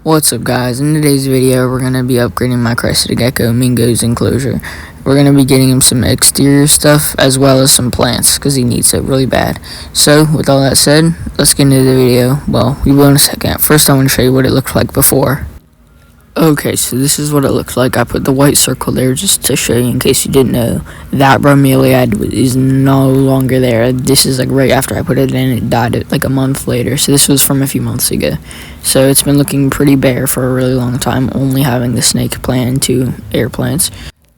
What's up, guys? In today's video we're going to be upgrading my Crested Gecko Mingo's Enclosure. We're going to be getting him some exterior stuff as well as some plants because he needs it really bad. So with all that said, let's get into the video. Well, we will in a second. First I want to show you what it looked like before. Okay, so this is what it looks like. I put the white circle there just to show you in case you didn't know. That bromeliad is no longer there. This is like right after I put it in. It died like a month later. So this was from a few months ago. So it's been looking pretty bare for a really long time, only having the snake plant and 2 air plants.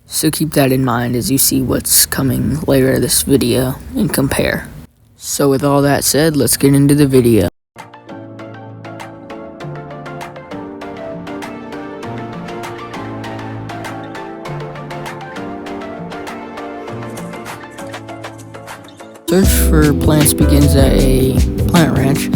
So keep that in mind as you see what's coming later in this video and compare. So with all that said, let's get into the video. Search for plants begins at a plant ranch,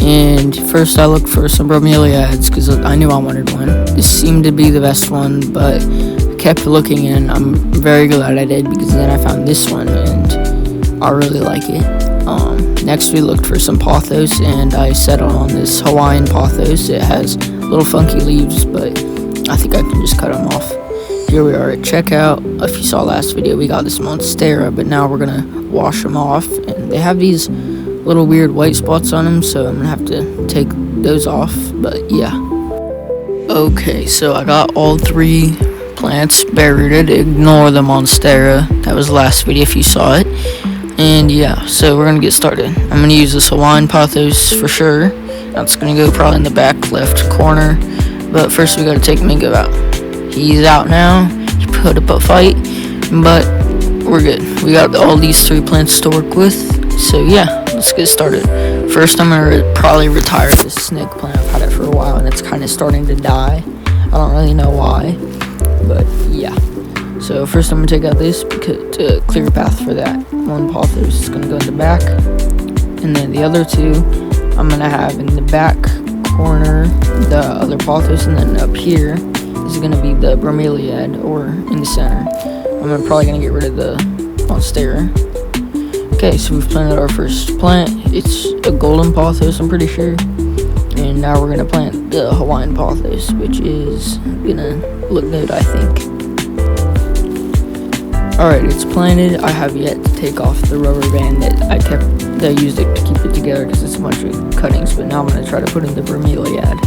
and first I looked for some bromeliads because I knew I wanted one. This seemed to be the best one, but I kept looking and I'm very glad I did because then I found this one and I really like it. Next we looked for some pothos and I settled on this Hawaiian pothos. It has little funky leaves, but I think I can just cut them off. Here we are at checkout. If you saw last video, we got this monstera, but now we're gonna wash them off, and they have these little weird white spots on them, so I'm gonna have to take those off. But yeah, okay, so I got all 3 plants buried. Ignore the monstera, that was the last video if you saw it. And yeah, so we're gonna get started. I'm gonna use this Hawaiian pothos for sure. That's gonna go probably in the back left corner, but first we gotta take Mingo out. He's out now. He put up a fight, but we're good. We got all these 3 plants to work with, so yeah, let's get started. First, I'm gonna probably retire this snake plant. I've had it for a while, and it's kind of starting to die. I don't really know why, but yeah. So first, I'm gonna take out this because to clear a path for that one pothos. It's gonna go in the back, and then the other 2, I'm gonna have in the back corner the other pothos, and then up here is going to be the bromeliad, or in the center. I'm probably going to get rid of the monstera. Okay, so we've planted our first plant. It's a golden pothos, I'm pretty sure. And now we're going to plant the Hawaiian pothos, which is going to look good, I think. Alright, it's planted. I have yet to take off the rubber band that I used it to keep it together because it's a bunch of cuttings, but now I'm going to try to put in the bromeliad.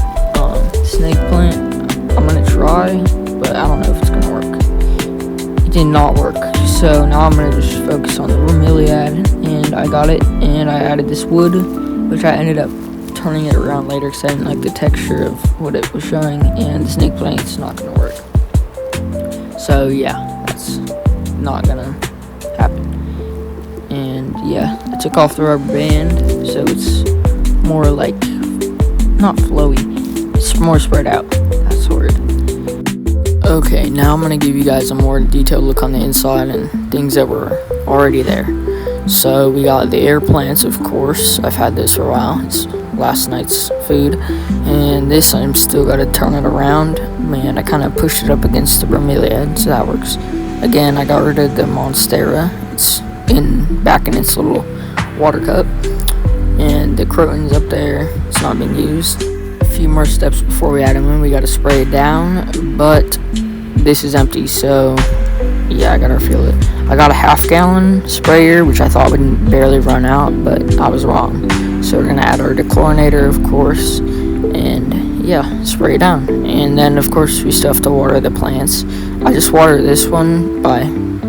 Snake plant, I'm gonna try, but I don't know if it's gonna work. It did not work, so now I'm gonna just focus on the bromeliad, and I got it, and I added this wood, which I ended up turning it around later because I didn't like the texture of what it was showing, and the snake plant's not gonna work. So yeah, that's not gonna happen. And yeah, I took off the rubber band, so it's more like, not flowy, it's more spread out. That's the word. Okay, now I'm going to give you guys a more detailed look on the inside and things that were already there. So we got the air plants, of course. I've had this for a while. It's last night's food. And this, I'm still got to turn it around. Man, I kind of pushed it up against the bromeliad, so that works. Again, I got rid of the monstera. It's back in its little water cup. And the croton's up there. It's not being used. Few more steps before we add them in. We got to spray it down, but this is empty, so yeah, I gotta refill it. I got a half-gallon sprayer, which I thought would barely run out, but I was wrong. So we're gonna add our dechlorinator, of course, and yeah, spray it down. And then of course we still have to water the plants. I just water this one by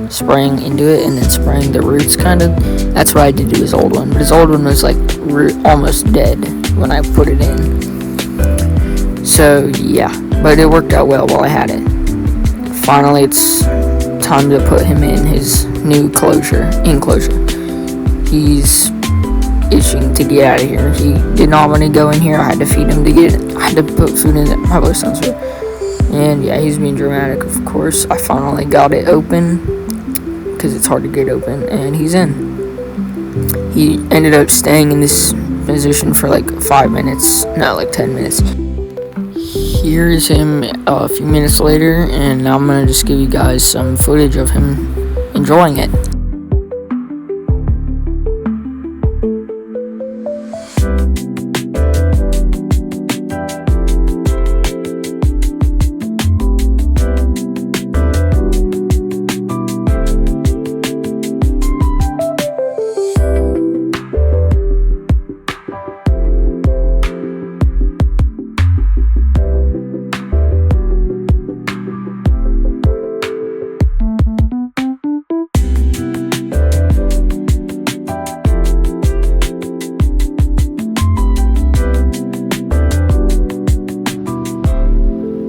spraying into it and then spraying the roots, kind of. That's what I did to his old one, but his old one was like almost dead when I put it in. So yeah, but it worked out well while I had it. Finally, it's time to put him in his new enclosure. He's itching to get out of here. He did not want to go in here. I had to feed him I had to put food in it. My voice sounds weird. And yeah, he's being dramatic, of course. I finally got it open because it's hard to get open, and he's in. He ended up staying in this position for like 5 minutes, no, like 10 minutes. Here's him a few minutes later, and now I'm gonna just give you guys some footage of him enjoying it.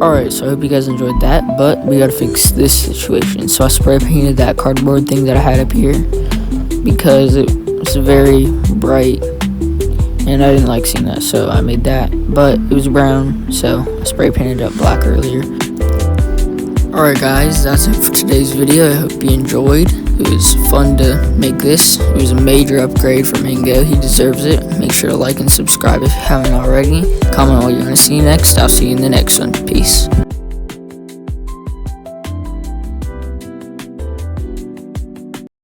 Alright, so I hope you guys enjoyed that, but we gotta fix this situation. So I spray painted that cardboard thing that I had up here because it was very bright and I didn't like seeing that, so I made that, but it was brown, so I spray painted up black earlier. Alright guys, that's it for today's video. I hope you enjoyed. It was fun to make this. It was a major upgrade for Mango. He deserves it. Make sure to like and subscribe if you haven't already. Comment what you want to see next. I'll see you in the next one. Peace.